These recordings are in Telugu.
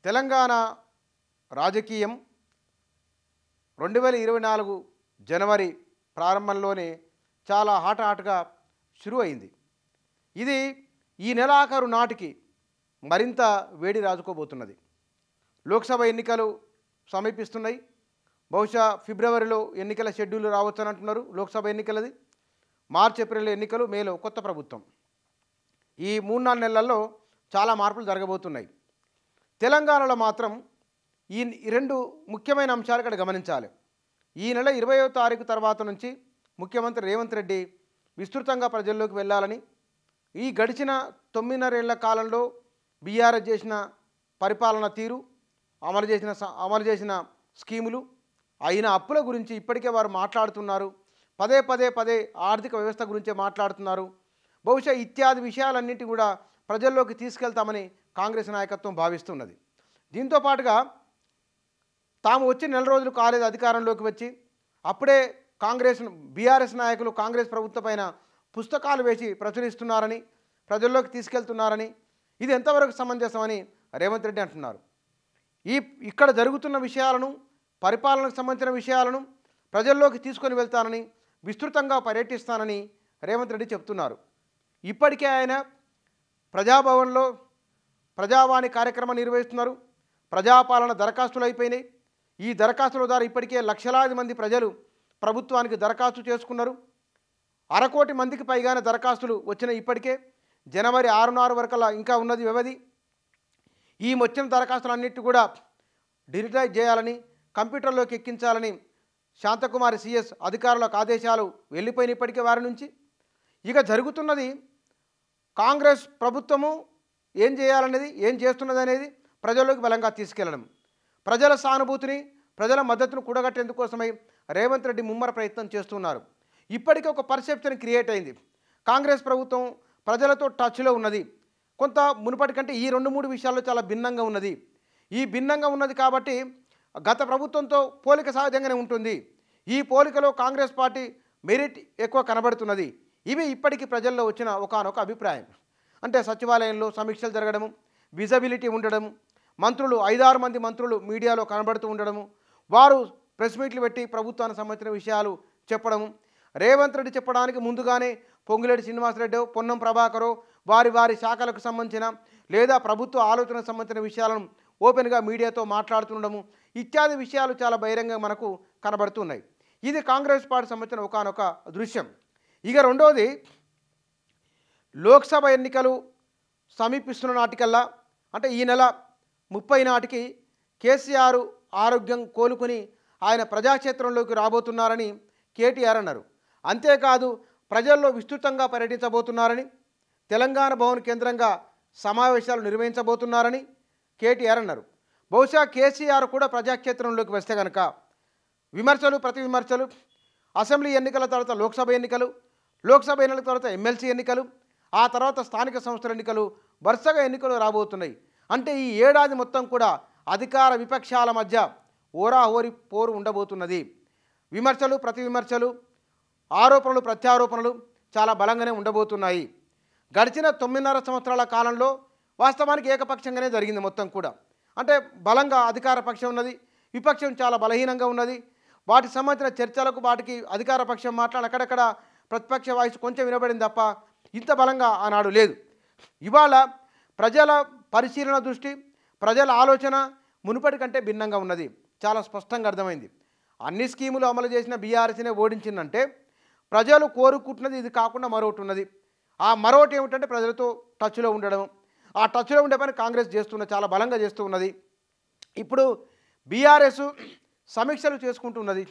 తెలంగాణ రాజకీయం 2024 జనవరి ప్రారంభంలోనే చాలా హాట్గా షురు అయింది. ఇది ఈ నెలాఖరు నాటికి మరింత వేడి రాజుకోబోతున్నది. లోక్సభ ఎన్నికలు సమీపిస్తున్నాయి. బహుశా ఫిబ్రవరిలో ఎన్నికల షెడ్యూల్ రావచ్చని అంటున్నారు. లోక్సభ ఎన్నికలది మార్చి ఏప్రిల్ ఎన్నికలు, మేలో కొత్త ప్రభుత్వం. ఈ 3-4 నెలల్లో చాలా మార్పులు జరగబోతున్నాయి. తెలంగాణలో మాత్రం ఈ రెండు ముఖ్యమైన అంశాలు ఇక్కడ గమనించాలి. ఈ నెల 20వ తారీఖు తర్వాత నుంచి ముఖ్యమంత్రి రేవంత్ రెడ్డి విస్తృతంగా ప్రజల్లోకి వెళ్ళాలని, ఈ గడిచిన 9.5 ఏళ్ల కాలంలో బీఆర్ఎస్ చేసిన పరిపాలన తీరు, అమలు చేసిన స్కీములు, అయిన అప్పుల గురించి ఇప్పటికే వారు మాట్లాడుతున్నారు. పదే ఆర్థిక వ్యవస్థ గురించే మాట్లాడుతున్నారు. బహుశా ఇత్యాది విషయాలన్నింటి కూడా ప్రజల్లోకి తీసుకెళ్తామని కాంగ్రెస్ నాయకత్వం భావిస్తున్నది. దీంతో పాటుగా తాము వచ్చి నెల రోజులు కాలేదు అధికారంలోకి వచ్చి, అప్పుడే బీఆర్ఎస్ నాయకులు కాంగ్రెస్ ప్రభుత్వం పైన పుస్తకాలు వేసి ప్రచురిస్తున్నారని, ప్రజల్లోకి తీసుకెళ్తున్నారని, ఇది ఎంతవరకు సమంజసమని రేవంత్ రెడ్డి అంటున్నారు. ఇక్కడ జరుగుతున్న విషయాలను, పరిపాలనకు సంబంధించిన విషయాలను ప్రజల్లోకి తీసుకొని వెళ్తానని, విస్తృతంగా పర్యటిస్తానని రేవంత్ రెడ్డి చెప్తున్నారు. ఇప్పటికే ఆయన ప్రజాభవన్లో ప్రజావాణి కార్యక్రమం నిర్వహిస్తున్నారు. ప్రజాపాలన దరఖాస్తులు అయిపోయినాయి. ఈ దరఖాస్తుల ద్వారా ఇప్పటికే లక్షలాది మంది ప్రజలు ప్రభుత్వానికి దరఖాస్తు చేసుకున్నారు. 1/2 కోటి మందికి పైగానే దరఖాస్తులు వచ్చినాయి. ఇప్పటికే జనవరి 6 వరకల్లా ఇంకా ఉన్నది వ్యవధి. ఈ వచ్చిన దరఖాస్తులన్నిటి కూడా డిజిటలైజ్ చేయాలని, కంప్యూటర్లోకి ఎక్కించాలని శాంతకుమారి సిఎస్ అధికారులకు ఆదేశాలు వెళ్ళిపోయిన ఇప్పటికే వారి నుంచి. ఇక జరుగుతున్నది కాంగ్రెస్ ప్రభుత్వము ఏం చేయాలనేది, ఏం చేస్తున్నది అనేది ప్రజల్లోకి బలంగా తీసుకెళ్లడం, ప్రజల సానుభూతిని, ప్రజల మద్దతును కూడగట్టేందుకోసమై రేవంత్ రెడ్డి ముమ్మర ప్రయత్నం చేస్తున్నారు. ఇప్పటికే ఒక పర్సెప్షన్ క్రియేట్ అయింది. కాంగ్రెస్ ప్రభుత్వం ప్రజలతో టచ్లో ఉన్నది. కొంత మునుపటి కంటే ఈ 2-3 విషయాల్లో చాలా భిన్నంగా ఉన్నది. ఈ భిన్నంగా ఉన్నది కాబట్టి గత ప్రభుత్వంతో పోలిక సహజంగానే ఉంటుంది. ఈ పోలికలో కాంగ్రెస్ పార్టీ మెరిట్ ఎక్కువ కనబడుతున్నది. ఇవి ఇప్పటికీ ప్రజల్లో వచ్చిన ఒకానొక అభిప్రాయం. అంటే సచివాలయంలో సమీక్షలు జరగడము, విజిబిలిటీ ఉండడము, మంత్రులు 5-6 మంది మంత్రులు మీడియాలో కనబడుతూ ఉండడము, వారు ప్రెస్ మీట్లు పెట్టి ప్రభుత్వానికి సంబంధించిన విషయాలు చెప్పడము, రేవంత్ రెడ్డి చెప్పడానికి ముందుగానే పొంగులేటి శ్రీనివాసరెడ్డి, పొన్నం ప్రభాకరో వారి శాఖలకు సంబంధించిన లేదా ప్రభుత్వ ఆలోచనకు సంబంధించిన విషయాలను ఓపెన్గా మీడియాతో మాట్లాడుతుండడము, ఇత్యాది విషయాలు చాలా బహిరంగంగా మనకు కనబడుతున్నాయి. ఇది కాంగ్రెస్ పార్టీ సంబంధించిన ఒకానొక దృశ్యం. ఇక రెండవది, లోక్సభ ఎన్నికలు సమీపిస్తున్న నాటికల్లా, అంటే ఈ నెల 30 నాటికి కేసీఆర్ ఆరోగ్యం కోలుకొని ఆయన ప్రజాక్షేత్రంలోకి రాబోతున్నారని కేటీఆర్ అన్నారు. అంతేకాదు ప్రజల్లో విస్తృతంగా పర్యటించబోతున్నారని, తెలంగాణ భవన్ కేంద్రంగా సమావేశాలు నిర్వహించబోతున్నారని కేటీఆర్ అన్నారు. బహుశా కేసీఆర్ కూడా ప్రజాక్షేత్రంలోకి వస్తే కనుక విమర్శలు, ప్రతి విమర్శలు, అసెంబ్లీ ఎన్నికల తర్వాత లోక్సభ ఎన్నికలు, లోక్సభ ఎన్నికల తర్వాత ఎమ్మెల్సీ ఎన్నికలు, ఆ తర్వాత స్థానిక సంస్థల ఎన్నికలు, వరుసగా ఎన్నికలు రాబోతున్నాయి. అంటే ఈ ఏడాది మొత్తం కూడా అధికార విపక్షాల మధ్య ఓరాహోరి పోరు ఉండబోతున్నది. విమర్శలు, ప్రతి విమర్శలు, ఆరోపణలు, ప్రత్యారోపణలు చాలా బలంగానే ఉండబోతున్నాయి. గడిచిన 9.5 సంవత్సరాల కాలంలో వాస్తవానికి ఏకపక్షంగానే జరిగింది మొత్తం కూడా. అంటే బలంగా అధికార పక్షం ఉన్నది, విపక్షం చాలా బలహీనంగా ఉన్నది. వాటికి సంబంధించిన చర్చలకు వాటికి అధికార పక్షం మాట్లాడి అక్కడక్కడ ప్రతిపక్ష వాయిస్ కొంచెం వినబడింది తప్ప ఇంత బలంగా ఆనాడు లేదు. ఇవాళ ప్రజల పరిశీలన దృష్టి, ప్రజల ఆలోచన మునుపటి కంటే భిన్నంగా ఉన్నది. చాలా స్పష్టంగా అర్థమైంది. అన్ని స్కీములు అమలు చేసిన బీఆర్ఎస్నే ఓడించిందంటే ప్రజలు కోరుకుంటున్నది ఇది కాకుండా మరొకటి ఉన్నది. ఆ మరొకటి ఏమిటంటే ప్రజలతో టచ్లో ఉండడం. ఆ టచ్లో ఉండే పని కాంగ్రెస్ చాలా బలంగా చేస్తూ ఉన్నది. ఇప్పుడు బీఆర్ఎస్ సమీక్షలు చేసుకుంటున్నది.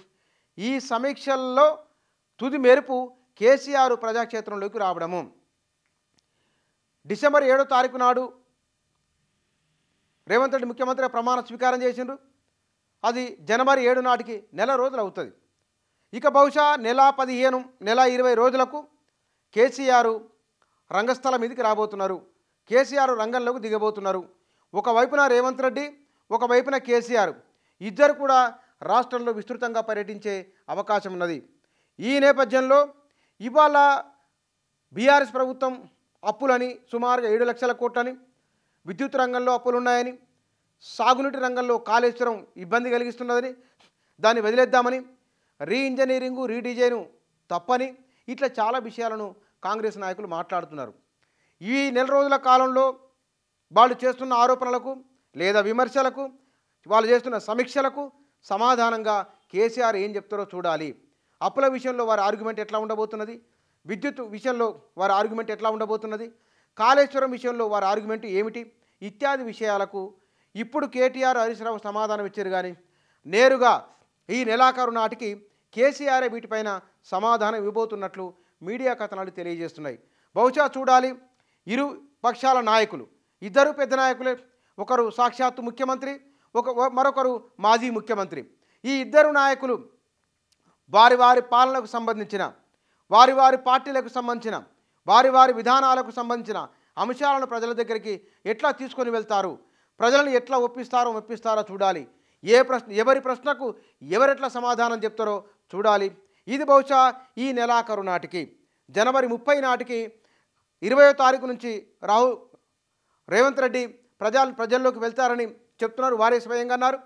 ఈ సమీక్షల్లో తుది మెరుపు కేసీఆర్ ప్రజాక్షేత్రంలోకి రావడము. డిసెంబర్ 7వ తారీఖు నాడు రేవంత్ రెడ్డి ముఖ్యమంత్రిగా ప్రమాణ స్వీకారం చేసిండ్రు. అది జనవరి 7 నాటికి నెల రోజులు అవుతుంది. ఇక బహుశా నెల 15, నెల 20 రోజులకు కేసీఆర్ రంగస్థలం మీదకి రాబోతున్నారు. కేసీఆర్ రంగంలోకి దిగబోతున్నారు. ఒకవైపున రేవంత్ రెడ్డి, ఒకవైపున కేసీఆర్, ఇద్దరు కూడా రాష్ట్రంలో విస్తృతంగా పర్యటించే అవకాశం ఉన్నది. ఈ నేపథ్యంలో ఇవాళ బీఆర్ఎస్ ప్రభుత్వం అప్పులని సుమారుగా 7 లక్షల కోట్లని, విద్యుత్ రంగంలో అప్పులు ఉన్నాయని, సాగునీటి రంగంలో కాళేశ్వరం ఇబ్బంది కలిగిస్తున్నదని, దాన్ని వదిలేద్దామని, రీఇంజనీరింగు రీడిజైను తప్పని, ఇట్లా చాలా విషయాలను కాంగ్రెస్ నాయకులు మాట్లాడుతున్నారు. ఈ నెల రోజుల కాలంలో వాళ్ళు చేస్తున్న ఆరోపణలకు లేదా విమర్శలకు, వాళ్ళు చేస్తున్న సమీక్షలకు సమాధానంగా కేసీఆర్ ఏం చెప్తారో చూడాలి. అప్పుల విషయంలో వారి ఆర్గ్యుమెంట్ ఎట్లా ఉండబోతున్నది, విద్యుత్ విషయంలో వారి ఆర్గ్యుమెంట్ ఎట్లా ఉండబోతున్నది, కాళేశ్వరం విషయంలో వారి ఆర్గ్యుమెంట్ ఏమిటి, ఇత్యాది విషయాలకు ఇప్పుడు కేటీఆర్ హరీష్ రావు సమాధానం ఇచ్చారు. కానీ నేరుగా ఈ నెలాఖరు నాటికి కేసీఆర్ వీటిపైన సమాధానం ఇవ్వబోతున్నట్లు మీడియా కథనాలు తెలియజేస్తున్నాయి. బహుశా చూడాలి. ఇరు పక్షాల నాయకులు, ఇద్దరు పెద్ద నాయకులే, ఒకరు సాక్షాత్తు ముఖ్యమంత్రి, మరొకరు మాజీ ముఖ్యమంత్రి. ఈ ఇద్దరు నాయకులు వారి వారి పాలనకు సంబంధించిన, వారి వారి పార్టీలకు సంబంధించిన, వారి వారి విధానాలకు సంబంధించిన అంశాలను ప్రజల దగ్గరికి ఎట్లా తీసుకొని వెళ్తారు, ప్రజలను ఎట్లా ఒప్పిస్తారో చూడాలి. ఎవరి ప్రశ్నకు ఎవరెట్లా సమాధానం చెప్తారో చూడాలి. ఇది బహుశా ఈ నెలాఖరు నాటికి, జనవరి 30 నాటికి, 20వ తారీఖు నుంచి రేవంత్ రెడ్డి ప్రజల్లోకి వెళ్తారని చెప్తున్నారు. వారే స్వయంగా అన్నారు.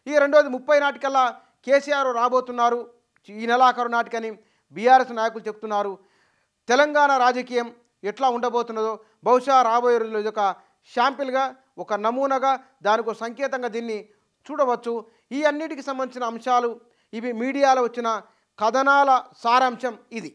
ఈ రెండోది 30 నాటికల్లా కేసీఆర్ రాబోతున్నారు ఈ నెలాఖరు నాటికని బీఆర్ఎస్ నాయకులు చెప్తున్నారు. తెలంగాణ రాజకీయం ఎట్లా ఉండబోతున్నదో బహుశా రాబోయే రోజుల్లో ఇది ఒక శాంపిల్గా, ఒక నమూనాగా, దానికి ఒక సంకేతంగా దీన్ని చూడవచ్చు. ఈ అన్నిటికి సంబంధించిన అంశాలు ఇవి. మీడియాలో వచ్చిన కథనాల సారాంశం ఇది.